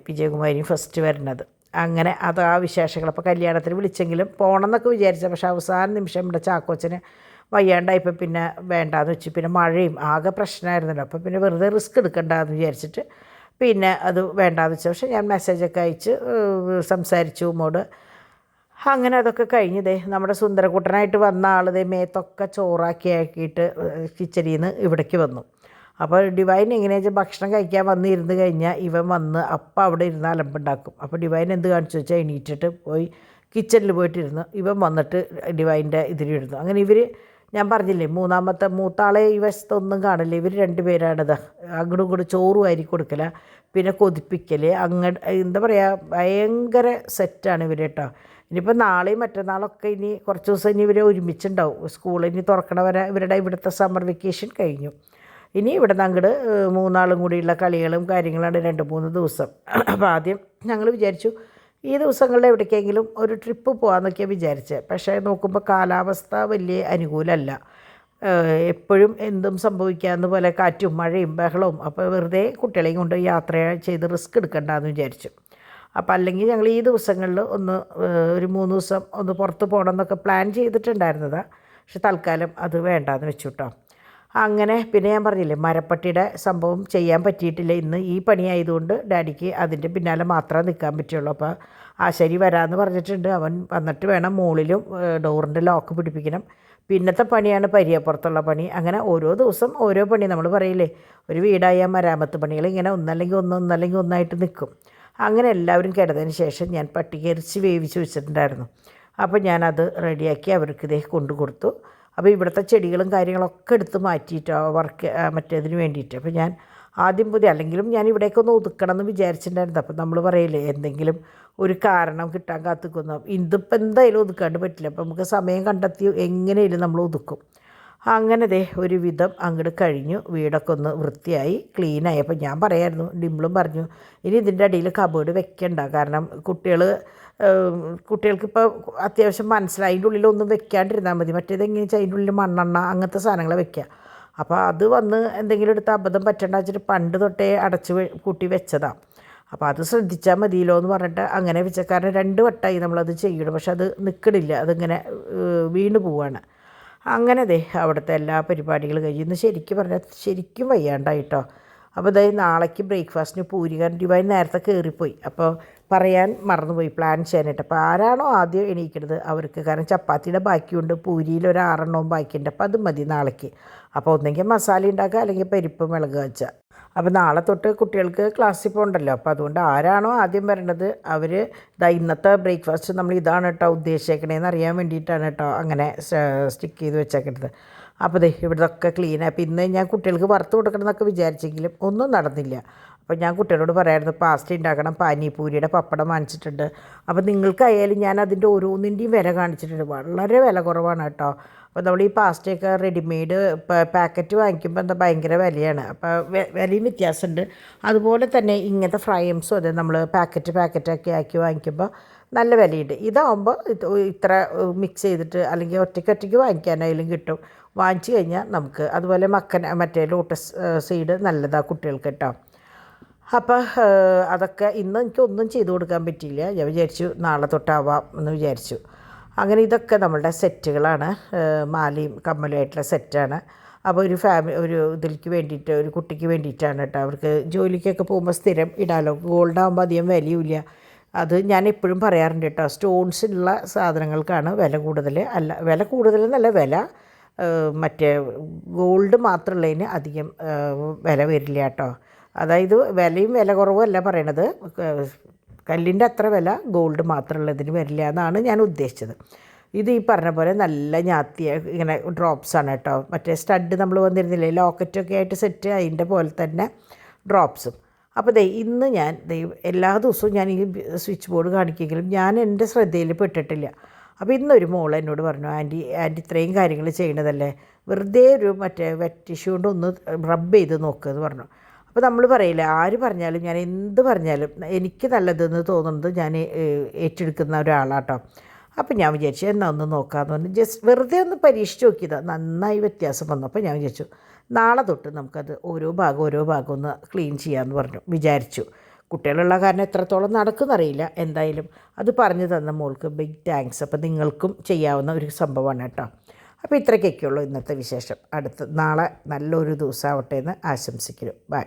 വിജയകുമാരിയും ഫസ്റ്റ് വരുന്നത്. അങ്ങനെ അത് ആ വിശേഷങ്ങൾ. അപ്പോൾ കല്യാണത്തിന് വിളിച്ചെങ്കിലും പോകണം എന്നൊക്കെ വിചാരിച്ചത്, പക്ഷേ അവസാന നിമിഷം ഇവിടെ ചാക്കോച്ചന് വയ്യാണ്ടായപ്പോൾ പിന്നെ വേണ്ടാന്ന് വെച്ചു. പിന്നെ മഴയും ആകെ പ്രശ്നമായിരുന്നല്ലോ. അപ്പോൾ പിന്നെ വെറുതെ റിസ്ക് എടുക്കണ്ടെന്ന് വിചാരിച്ചിട്ട് പിന്നെ അത് വേണ്ടാന്ന് വെച്ചു. പക്ഷേ ഞാൻ മെസ്സേജൊക്കെ അയച്ച് സംസാരിച്ചു ഉമ്മോട്. അങ്ങനെ അതൊക്കെ കഴിഞ്ഞതേ നമ്മുടെ സുന്ദരക്കുട്ടനായിട്ട് വന്ന ആളതേ മേത്തൊക്കെ ചോറാക്കിയിട്ട് കിച്ചണിയിൽ നിന്ന് ഇവിടേക്ക് വന്നു. അപ്പോൾ ഡിവൈൻ എങ്ങനെയാ വെച്ചാൽ ഭക്ഷണം കഴിക്കാൻ വന്നിരുന്ന് കഴിഞ്ഞാൽ ഇവൻ വന്ന് അപ്പം അവിടെ ഇരുന്ന് അലമ്പുണ്ടാക്കും. അപ്പോൾ ഡിവൈൻ എന്ത് കാണിച്ചു വെച്ചാൽ എണീറ്റിട്ട് പോയി കിച്ചണിൽ പോയിട്ടിരുന്നു. ഇവൻ വന്നിട്ട് ഡിവൈൻ്റെ ഇതിലിരുന്നു. അങ്ങനെ ഞാൻ പറഞ്ഞില്ലേ, മൂത്താളെ ഈ വശത്തൊന്നും കാണില്ല. ഇവർ 2 പേരാണിത് അങ്ങോട്ടും ഇങ്ങോട്ടും ചോറ് വാരി കൊടുക്കല, പിന്നെ കൊതിപ്പിക്കൽ, എന്താ പറയുക, ഭയങ്കര സെറ്റാണ് ഇവർ കേട്ടോ. ഇനിയിപ്പോൾ നാളെയും മറ്റന്നാളൊക്കെ ഇനി കുറച്ച് ദിവസം ഇനി ഇവരെ ഒരുമിച്ചുണ്ടാവും. സ്കൂളിൽ തുറക്കണവരെ ഇവിടുത്തെ സമ്മർ വെക്കേഷൻ കഴിഞ്ഞു. ഇനി ഇവിടെ നിന്ന് അങ്ങോട്ട് 3 ആളും കൂടിയുള്ള കളികളും കാര്യങ്ങളാണ് 2-3 ദിവസം. അപ്പോൾ ആദ്യം ഞങ്ങൾ വിചാരിച്ചു ഈ ദിവസങ്ങളിൽ എവിടേക്കെങ്കിലും ഒരു ട്രിപ്പ് പോകാമെന്നൊക്കെയാണ് വിചാരിച്ചത്. പക്ഷേ നോക്കുമ്പോൾ കാലാവസ്ഥ വലിയ അനുകൂലമല്ല. എപ്പോഴും എന്തും സംഭവിക്കാവുന്ന പോലെ കാറ്റും മഴയും ബഹളവും. അപ്പോൾ വെറുതെ കുട്ടികളെയും കൊണ്ട് യാത്ര ചെയ്ത് റിസ്ക് എടുക്കണ്ടെന്ന് വിചാരിച്ചു. അപ്പോൾ അല്ലെങ്കിൽ ഞങ്ങൾ ഈ ദിവസങ്ങളിൽ ഒരു 3 ദിവസം പുറത്ത് പോകണം എന്നൊക്കെ പ്ലാൻ ചെയ്തിട്ടുണ്ടായിരുന്നതാണ്. പക്ഷെ തൽക്കാലം അത് വേണ്ടാന്ന് വെച്ചു കേട്ടോ. അങ്ങനെ പിന്നെ ഞാൻ പറഞ്ഞില്ലേ, മരപ്പട്ടിയുടെ സംഭവം ചെയ്യാൻ പറ്റിയിട്ടില്ല. ഇന്ന് ഈ പണിയായതുകൊണ്ട് ഡാഡിക്ക് അതിൻ്റെ പിന്നാലെ മാത്രമേ നിൽക്കാൻ പറ്റുള്ളൂ. അപ്പോൾ ആശാരി വരാമെന്ന് പറഞ്ഞിട്ടുണ്ട്. അവൻ വന്നിട്ട് വേണം മുകളിലും ഡോറിൻ്റെ ലോക്ക് പിടിപ്പിക്കണം. പിന്നത്തെ പണിയാണ് പരിയപ്പുറത്തുള്ള പണി. അങ്ങനെ ഓരോ ദിവസം ഓരോ പണി. നമ്മൾ പറയില്ലേ, ഒരു വീടായ മരാമത്ത് പണികൾ ഇങ്ങനെ ഒന്നല്ലെങ്കിൽ ഒന്നായിട്ട് നിൽക്കും. അങ്ങനെ എല്ലാവരും കിടന്നതിന് ശേഷം ഞാൻ പട്ടിക ഇറച്ചി വേവിച്ച് വെച്ചിട്ടുണ്ടായിരുന്നു. അപ്പോൾ ഞാനത് റെഡിയാക്കി അവർക്ക് ഇതേ കൊണ്ടു കൊടുത്തു. അപ്പോൾ ഇവിടുത്തെ ചെടികളും കാര്യങ്ങളൊക്കെ എടുത്ത് മാറ്റിയിട്ടോ മറ്റേതിന് വേണ്ടിയിട്ട്. അപ്പോൾ ഞാൻ ആദ്യം അല്ലെങ്കിലും ഞാൻ ഇവിടേക്കൊന്ന് ഒതുക്കണം എന്ന് വിചാരിച്ചിട്ടുണ്ടായിരുന്നു. അപ്പോൾ നമ്മൾ പറയില്ലേ, എന്തെങ്കിലും ഒരു കാരണം കിട്ടാൻ കാത്തിക്കുന്നു. ഇതിപ്പോൾ എന്തായാലും ഒതുക്കാണ്ട് പറ്റില്ല. അപ്പോൾ നമുക്ക് സമയം കണ്ടെത്തി എങ്ങനെയായാലും നമ്മൾ ഒതുക്കും. അങ്ങനെ ഒരു വിധം അങ്ങോട്ട് കഴിഞ്ഞു. വീടൊക്കെ ഒന്ന് വൃത്തിയായി ക്ലീനായി. അപ്പോൾ ഞാൻ പറയായിരുന്നു, ഡിംപിളും പറഞ്ഞു, ഇനി ഇതിൻ്റെ അടിയിൽ കബേർഡ് വെക്കണ്ട. കാരണം കുട്ടികൾക്കിപ്പോൾ അത്യാവശ്യം മനസ്സിലായി, അതിൻ്റെ ഉള്ളിലൊന്നും വെക്കാണ്ടിരുന്നാൽ മതി. മറ്റേതെങ്ങനെ വെച്ചാൽ അതിൻ്റെ ഉള്ളിൽ മണ്ണെണ്ണ അങ്ങനത്തെ സാധനങ്ങൾ വെക്കുക. അപ്പോൾ അത് വന്ന് എന്തെങ്കിലും എടുത്ത് അബദ്ധം പറ്റേണ്ട വെച്ചിട്ട് പണ്ട് തൊട്ടേ അടച്ച് കൂട്ടി വെച്ചതാണ്. അപ്പോൾ അത് ശ്രദ്ധിച്ചാൽ മതിയല്ലോ എന്ന് പറഞ്ഞിട്ട് അങ്ങനെ വെച്ച. കാരണം 2 വട്ടമായി നമ്മളത് ചെയ്യണം, പക്ഷെ അത് നിൽക്കണില്ല, അതിങ്ങനെ വീണ് പോവാണ്. അങ്ങനെ അവിടുത്തെ എല്ലാ പരിപാടികളും കഴിയുന്നു. ശരിക്കും വയ്യാണ്ടായിട്ടോ. അപ്പോൾ നാളേക്ക് ബ്രേക്ക്ഫാസ്റ്റിന് പൂരി. കാരണം ഡിവൈൻ നേരത്തെ കയറിപ്പോയി. അപ്പോൾ പറയാൻ മറന്നുപോയി പ്ലാൻ ചെയ്യാനായിട്ട്. അപ്പോൾ ആരാണോ ആദ്യം എണീക്കുന്നത് അവർക്ക്. കാരണം ചപ്പാത്തിയുടെ ബാക്കിയുണ്ട്, പൂരിയിൽ ഒരു 6 എണ്ണവും ബാക്കിയുണ്ട്. അപ്പോൾ അത് മതി നാളേക്ക്. അപ്പോൾ ഒന്നെങ്കിൽ മസാല ഉണ്ടാക്കുക, അല്ലെങ്കിൽ പരിപ്പ് മുളക് വെച്ചാൽ. അപ്പോൾ നാളെ തൊട്ട് കുട്ടികൾക്ക് ക്ലാസ്സിൽ പോകണ്ടല്ലോ. അപ്പോൾ അതുകൊണ്ട് ആരാണോ ആദ്യം വരേണ്ടത് അവർ ഇന്നത്തെ ബ്രേക്ക്ഫാസ്റ്റ് നമ്മൾ ഇതാണ് കേട്ടോ ഉദ്ദേശിക്കണേന്ന് അറിയാൻ വേണ്ടിയിട്ടാണ് കേട്ടോ അങ്ങനെ സ്റ്റിക്ക് ചെയ്ത് വെച്ചേക്കരുത്. അപ്പോൾ ഇവിടത്തൊക്കെ ക്ലീനായി. അപ്പോൾ ഇന്ന് ഞാൻ കുട്ടികൾക്ക് വറുത്ത് കൊടുക്കണം എന്നൊക്കെ വിചാരിച്ചെങ്കിലും ഒന്നും നടന്നില്ല. അപ്പോൾ ഞാൻ കുട്ടികളോട് പറയായിരുന്നു പാസ്ത ഉണ്ടാക്കണം, പാനിപൂരിയുടെ പപ്പടം വാങ്ങിച്ചിട്ടുണ്ട്. അപ്പോൾ നിങ്ങൾക്കായാലും ഞാൻ അതിൻ്റെ ഓരോന്നിൻ്റെയും വില കാണിച്ചിട്ടുണ്ട്. വളരെ വില കുറവാണ് കേട്ടോ. അപ്പോൾ നമ്മൾ ഈ പാസ്റ്റയൊക്കെ റെഡിമെയ്ഡ് പാക്കറ്റ് വാങ്ങിക്കുമ്പോൾ ഭയങ്കര വിലയാണ്. അപ്പോൾ വിലയും വ്യത്യാസമുണ്ട്. അതുപോലെ തന്നെ ഇങ്ങനത്തെ ഫ്രൈംസും അതെ നമ്മൾ പാക്കറ്റൊക്കെ ആക്കി വാങ്ങിക്കുമ്പോൾ നല്ല വിലയുണ്ട്. ഇതാകുമ്പോൾ ഇത്ര മിക്സ് ചെയ്തിട്ട് അല്ലെങ്കിൽ ഒറ്റയ്ക്ക് വാങ്ങിക്കാനായാലും കിട്ടും. വാങ്ങിച്ചു കഴിഞ്ഞാൽ നമുക്ക് അതുപോലെ മറ്റേ ലോട്ടസ് സീഡ് നല്ലതാണ് കുട്ടികൾക്ക് കേട്ടോ. അപ്പോൾ അതൊക്കെ ഇന്ന് എനിക്കൊന്നും ചെയ്തു കൊടുക്കാൻ പറ്റിയില്ല. ഞാൻ വിചാരിച്ചു നാളെ തൊട്ടാവാം എന്ന് വിചാരിച്ചു. അങ്ങനെ ഇതൊക്കെ നമ്മളുടെ സെറ്റുകളാണ്, മാലയും കമ്മലുമായിട്ടുള്ള സെറ്റാണ്. അപ്പോൾ ഒരു ഇതിലേക്ക് വേണ്ടിയിട്ട്, ഒരു കുട്ടിക്ക് വേണ്ടിയിട്ടാണ് കേട്ടോ. അവർക്ക് ജോലിക്കൊക്കെ പോകുമ്പോൾ സ്ഥിരം ഇടാലോ. ഗോൾഡാകുമ്പോൾ അധികം വിലയുമില്ല. അത് ഞാൻ എപ്പോഴും പറയാറുണ്ട് കേട്ടോ. സ്റ്റോൺസിലുള്ള സാധനങ്ങൾക്കാണ് വില കൂടുതൽ. വില കൂടുതലെന്നല്ല, വില മറ്റേ ഗോൾഡ് മാത്രമുള്ളതിന് അധികം വില വരില്ല കേട്ടോ. അതായത് വില കുറവല്ല പറയണത്, കല്ലിൻ്റെ അത്ര വില ഗോൾഡ് മാത്രമുള്ളതിന് വരില്ല എന്നാണ് ഞാൻ ഉദ്ദേശിച്ചത്. ഇത് ഈ പറഞ്ഞ പോലെ നല്ല ഞാത്തിയ ഇങ്ങനെ ഡ്രോപ്സാണ് കേട്ടോ. മറ്റേ സ്റ്റഡ് നമ്മൾ വന്നിരുന്നില്ലേ, ലോക്കറ്റൊക്കെ ആയിട്ട് സെറ്റ്, അതിൻ്റെ പോലെ തന്നെ ഡ്രോപ്സും. അപ്പോൾ ഇന്ന് ഞാൻ എല്ലാ ദിവസവും ഞാൻ ഈ സ്വിച്ച് ബോർഡ് കാണിക്കുമെങ്കിലും ഞാൻ എൻ്റെ ശ്രദ്ധയിൽ പെട്ടിട്ടില്ല. അപ്പോൾ ഇന്നൊരു മോൾ എന്നോട് പറഞ്ഞു, ആൻറ്റി ഇത്രയും കാര്യങ്ങൾ ചെയ്യണതല്ലേ, വെറുതെ ഒരു മറ്റേ വെറ്റ് ടിഷ്യൂ കൊണ്ട് ഒന്ന് റബ്ബ് ചെയ്ത് നോക്കുമെന്ന് പറഞ്ഞു. അപ്പോൾ നമ്മൾ പറയില്ല, ആര് പറഞ്ഞാലും, ഞാൻ എന്ത് പറഞ്ഞാലും എനിക്ക് നല്ലതെന്ന് തോന്നുന്നത് ഞാൻ ഏറ്റെടുക്കുന്ന ഒരാളാട്ടോ. അപ്പം ഞാൻ വിചാരിച്ചു എന്നാൽ ഒന്ന് നോക്കാമെന്ന് പറഞ്ഞ് ജസ്റ്റ് വെറുതെ ഒന്ന് പരീക്ഷിച്ച് നോക്കിയതാണ്. നന്നായി വ്യത്യാസം വന്നു. അപ്പോൾ ഞാൻ വിചാരിച്ചു നാളെ തൊട്ട് നമുക്കത് ഓരോ ഭാഗം ഒന്ന് ക്ലീൻ ചെയ്യാമെന്ന് വിചാരിച്ചു. കുട്ടികളുള്ള കാരണം എത്രത്തോളം നടക്കുമെന്നറിയില്ല. എന്തായാലും അത് പറഞ്ഞു തന്ന മോൾക്ക് ബിഗ് താങ്ക്സ്. അപ്പോൾ നിങ്ങൾക്കും ചെയ്യാവുന്ന ഒരു സംഭവമാണ് കേട്ടോ. അപ്പോൾ ഇത്രയ്ക്കൊക്കെയുള്ളൂ ഇന്നത്തെ വിശേഷം. നാളെ നല്ലൊരു ദിവസമാവട്ടെ എന്ന് ആശംസിക്കുന്നു. ബൈ.